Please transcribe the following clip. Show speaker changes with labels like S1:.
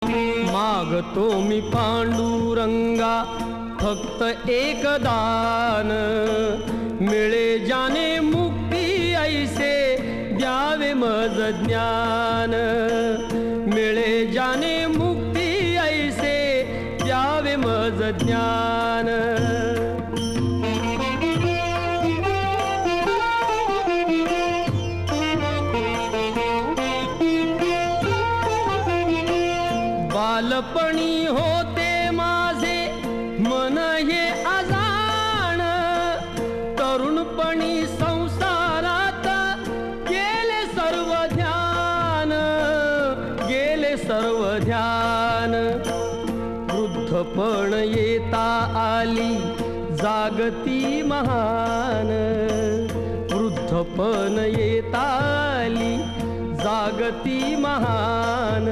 S1: मागतो मी पांडुरंगा फक्त एक दान, मिळे जाने मुक्ती ऐसे द्यावे मज ज्ञान, मिळे जाने मुक्ती ऐसे द्यावे मज ज्ञान। बालपणी होते माझे मन हे अजाण, तरुणपणी संसारात गेले सर्व ध्यान, गेले सर्व ध्यान। वृद्धपण येता आली जागती महान, वृद्धपण येता आली जागती महान।